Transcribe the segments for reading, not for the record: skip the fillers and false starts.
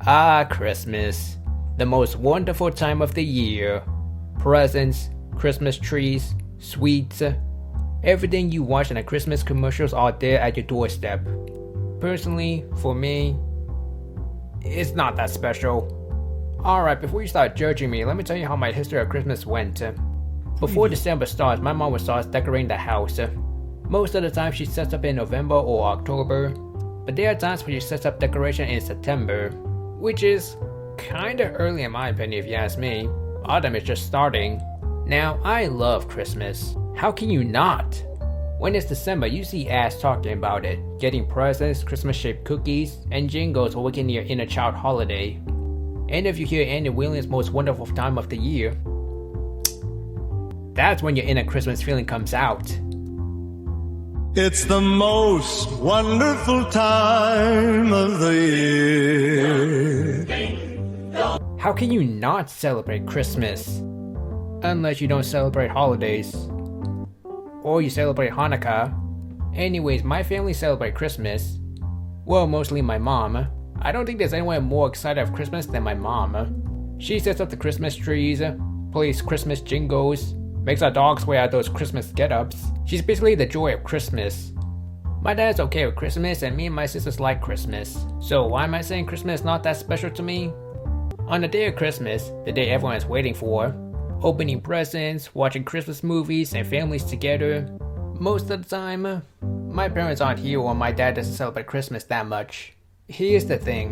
Ah, Christmas. The most wonderful time of the year. Presents, Christmas trees, sweets. Everything you watch in the Christmas commercials are there at your doorstep. Personally, for me, it's not that special. Alright, before you start judging me, let me tell you how my history of Christmas went. Before December starts, my mom would start decorating the house. Most of the time she sets up in November or October, but there are times when she sets up decoration in September, which is kinda early in my opinion if you ask me. Autumn is just starting. Now, I love Christmas. How can you not? When it's December, you see ads talking about it, getting presents, Christmas-shaped cookies, and jingles awakening your inner child holiday. And if you hear Andy Williams' most wonderful time of the year, that's when your inner Christmas feeling comes out. It's the most wonderful time of the year. How can you not celebrate Christmas? Unless you don't celebrate holidays. Or you celebrate Hanukkah. Anyways, my family celebrate Christmas. Well, mostly my mom. I don't think there's anyone more excited of Christmas than my mom. She sets up the Christmas trees, plays Christmas jingles, makes our dogs wear out those Christmas get-ups. She's basically the joy of Christmas. My dad's okay with Christmas and me and my sisters like Christmas. So why am I saying Christmas is not that special to me? On the day of Christmas, the day everyone is waiting for, opening presents, watching Christmas movies and families together, most of the time, my parents aren't here or my dad doesn't celebrate Christmas that much. Here's the thing,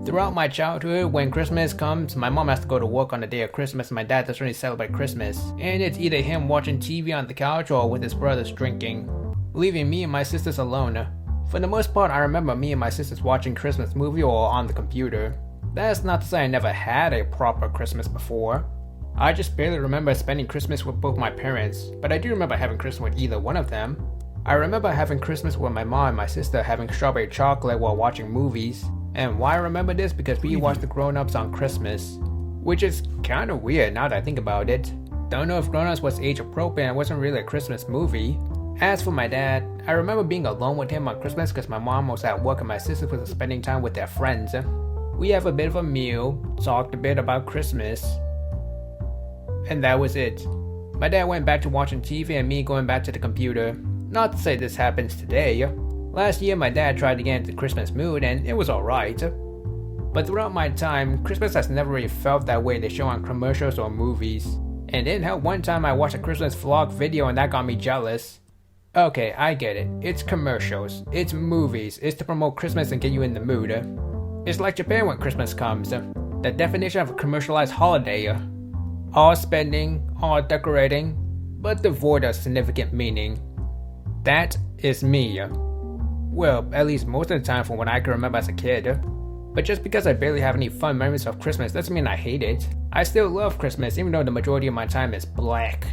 throughout my childhood, when Christmas comes, my mom has to go to work on the day of Christmas and my dad doesn't really celebrate Christmas. And it's either him watching TV on the couch or with his brothers drinking, leaving me and my sisters alone. For the most part, I remember me and my sisters watching Christmas movie or on the computer. That's not to say I never had a proper Christmas before. I just barely remember spending Christmas with both my parents, but I do remember having Christmas with either one of them. I remember having Christmas with my mom and my sister having strawberry chocolate while watching movies. And why I remember this? Because we watched the Grown-Ups on Christmas. Which is kinda weird now that I think about it. Don't know if Grown-Ups was age appropriate and wasn't really a Christmas movie. As for my dad, I remember being alone with him on Christmas because my mom was at work and my sisters were spending time with their friends. We have a bit of a meal, talked a bit about Christmas, and that was it. My dad went back to watching TV and me going back to the computer. Not to say this happens today. Last year my dad tried to get into the Christmas mood and it was alright. But throughout my time, Christmas has never really felt that way they show on commercials or movies. And it didn't help one time I watched a Christmas vlog video and that got me jealous. Okay, I get it. It's commercials, it's movies, it's to promote Christmas and get you in the mood. It's like Japan when Christmas comes. The definition of a commercialized holiday. All spending, all decorating, but devoid of significant meaning. That is me. Well, at least most of the time from what I can remember as a kid. But just because I barely have any fun memories of Christmas doesn't mean I hate it. I still love Christmas even though the majority of my time is black.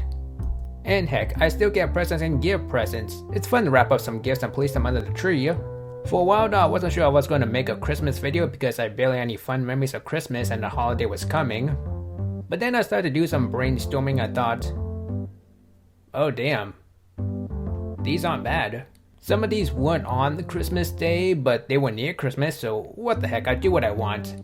And heck, I still get presents and give presents. It's fun to wrap up some gifts and place them under the tree. For a while now, I wasn't sure I was going to make a Christmas video because I barely had any fun memories of Christmas and the holiday was coming. But then I started to do some brainstorming and thought, oh damn, these aren't bad. Some of these weren't on the Christmas day, but they were near Christmas, so what the heck, I do what I want.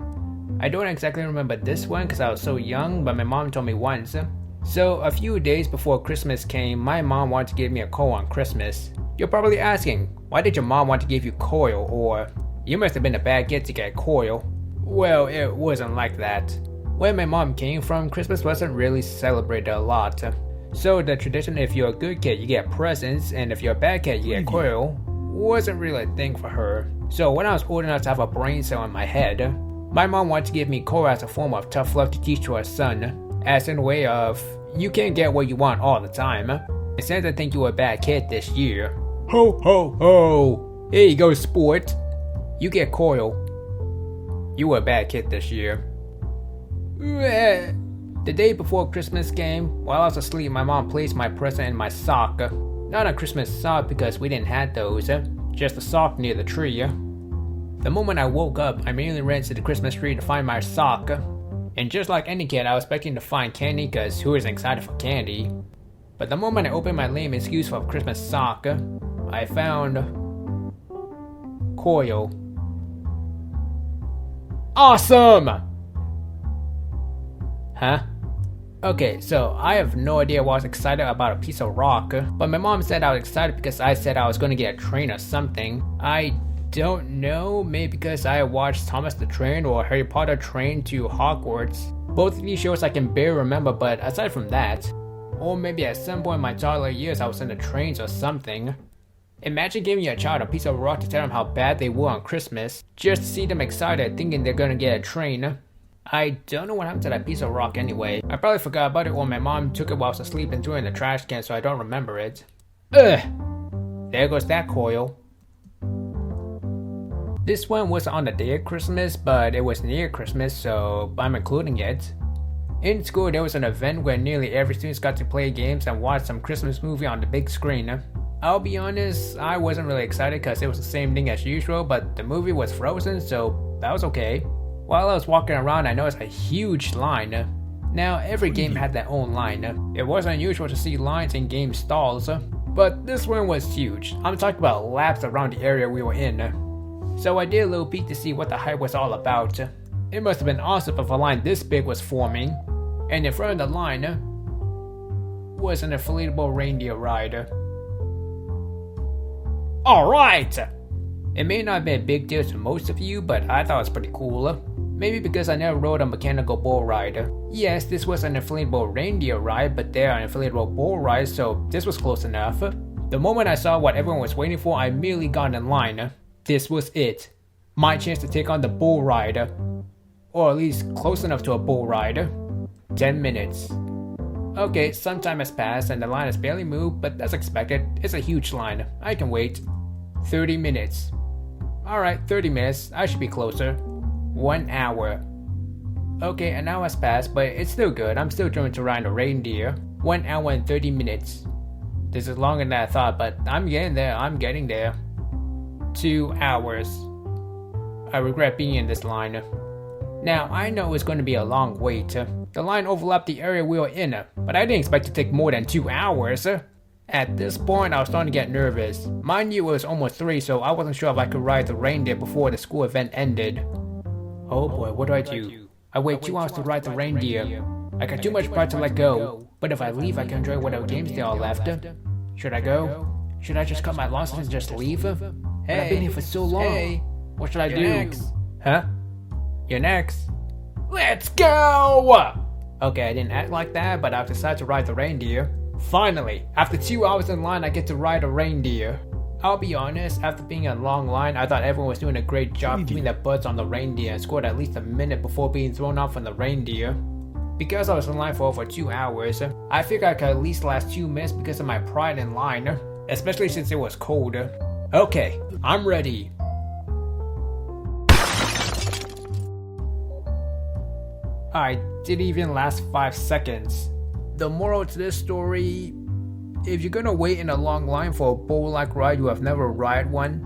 I don't exactly remember this one because I was so young, but my mom told me once. So a few days before Christmas came, my mom wanted to give me a coil on Christmas. You're probably asking, why did your mom want to give you coil, or you must have been a bad kid to get coil. Well, it wasn't like that. Where my mom came from, Christmas wasn't really celebrated a lot. So the tradition if you're a good kid you get presents and if you're a bad kid you get coil wasn't really a thing for her. So when I was old enough to have a brain cell in my head, my mom wanted to give me coil as a form of tough love to teach to her son. As in a way of, you can't get what you want all the time. And since I think you were a bad kid this year, ho ho ho, here you go sport, you get coil. You were a bad kid this year. The day before Christmas came, while I was asleep, my mom placed my present in my sock. Not a Christmas sock because we didn't have those, just a sock near the tree. The moment I woke up, I immediately ran to the Christmas tree to find my sock. And just like any kid, I was expecting to find candy because who isn't excited for candy? But the moment I opened my lame excuse for a Christmas sock, I found coil. Awesome! Huh? Okay, so I have no idea why I was excited about a piece of rock, but my mom said I was excited because I said I was going to get a train or something. I don't know, maybe because I watched Thomas the Train or Harry Potter Train to Hogwarts. Both of these shows I can barely remember, but aside from that, or maybe at some point in my toddler years I was in the trains or something. Imagine giving your child a piece of rock to tell them how bad they were on Christmas, just to see them excited thinking they're gonna get a train. I don't know what happened to that piece of rock anyway. I probably forgot about it when my mom took it while I was asleep and threw it in the trash can, so I don't remember it. Ugh! There goes that coil. This one wasn't on the day of Christmas, but it was near Christmas, so I'm including it. In school, there was an event where nearly every student got to play games and watch some Christmas movie on the big screen. I'll be honest, I wasn't really excited because it was the same thing as usual, but the movie was Frozen, so that was okay. While I was walking around, I noticed a huge line. Now, every game had their own line. It wasn't unusual to see lines in game stalls, but this one was huge. I'm talking about laps around the area we were in. So I did a little peek to see what the hype was all about. It must have been awesome if a line this big was forming. And in front of the line was an inflatable reindeer ride. Alright! It may not have been a big deal to most of you, but I thought it was pretty cool. Maybe because I never rode a mechanical bull ride. Yes, this was an inflatable reindeer ride, but there are inflatable bull rides, so this was close enough. The moment I saw what everyone was waiting for, I immediately got in line. This was it. My chance to take on the bull ride. Or at least close enough to a bull ride. 10 minutes. Okay, some time has passed and the line has barely moved, but as expected, it's a huge line. I can wait. 30 minutes. Alright, 30 minutes. I should be closer. 1 hour. Okay, an hour has passed, but it's still good. I'm still trying to ride a reindeer. 1 hour and 30 minutes. This is longer than I thought, but I'm getting there. I'm getting there. 2 hours. I regret being in this line. Now, I know it was going to be a long wait. The line overlapped the area we were in, but I didn't expect to take more than 2 hours. At this point, I was starting to get nervous. Mind you, it was almost 3, so I wasn't sure if I could ride the reindeer before the school event ended. Oh boy, what do I do? I wait 2 hours to ride the reindeer. I got too much pride to let go, but if I leave, I can enjoy whatever games there are left. Should I go? Should I just cut my losses and just leave? Hey, I've been here for so long. Hey, what should I do? Next. Huh? You're next. Let's go! Okay, I didn't act like that, but I've decided to ride the reindeer. Finally, after 2 hours in line, I get to ride a reindeer. I'll be honest, after being in a long line, I thought everyone was doing a great job keeping their butts on the reindeer and scored at least a minute before being thrown off from the reindeer. Because I was in line for over 2 hours, I figured I could at least last 2 minutes because of my pride in line, especially since it was cold. Okay, I'm ready. I didn't even last 5 seconds. The moral to this story, if you're gonna wait in a long line for a bull-like ride you have never ride one,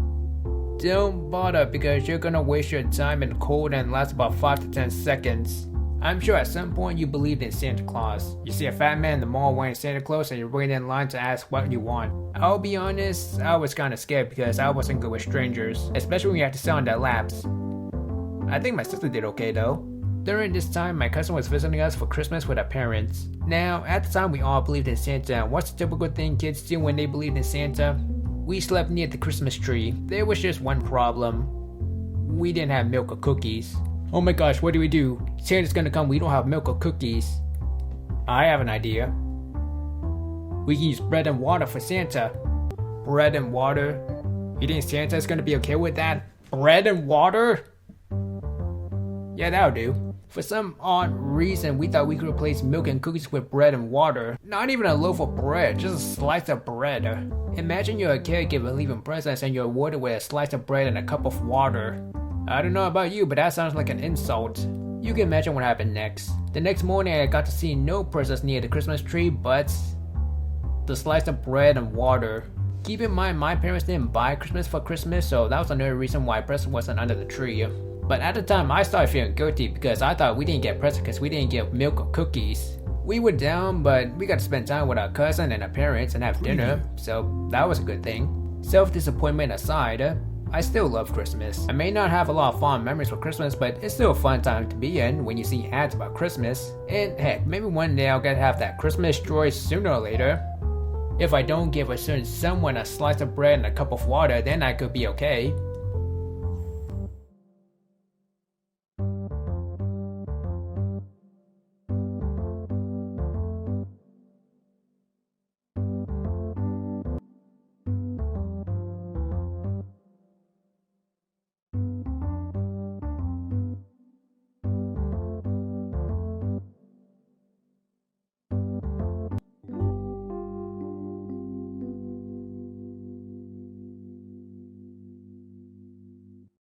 don't bother because you're gonna waste your time in the cold and last about 5 to 10 seconds. I'm sure at some point you believed in Santa Claus. You see a fat man in the mall wearing Santa Claus and you're waiting in line to ask what you want. I'll be honest, I was kinda scared because I wasn't good with strangers, especially when you had to sit on their laps. I think my sister did okay though. During this time, my cousin was visiting us for Christmas with her parents. Now, at the time we all believed in Santa, and what's the typical thing kids do when they believed in Santa? We slept near the Christmas tree. There was just one problem. We didn't have milk or cookies. Oh my gosh, what do we do? Santa's gonna come, we don't have milk or cookies. I have an idea. We can use bread and water for Santa. Bread and water? You think Santa's gonna be okay with that? Bread and water? Yeah, that'll do. For some odd reason, we thought we could replace milk and cookies with bread and water. Not even a loaf of bread, just a slice of bread. Imagine you're a caregiver leaving presents and you're rewarded with a slice of bread and a cup of water. I don't know about you, but that sounds like an insult. You can imagine what happened next. The next morning, I got to see no presents near the Christmas tree, but the slice of bread and water. Keep in mind, my parents didn't buy Christmas for Christmas, so that was another reason why present wasn't under the tree. But at the time, I started feeling guilty because I thought we didn't get presents because we didn't get milk or cookies. We were down, but we got to spend time with our cousin and our parents and have dinner, so that was a good thing. Self-disappointment aside, I still love Christmas. I may not have a lot of fond memories for Christmas, but it's still a fun time to be in when you see ads about Christmas. And heck, maybe one day I'll get to have that Christmas joy sooner or later. If I don't give a certain someone a slice of bread and a cup of water, then I could be okay.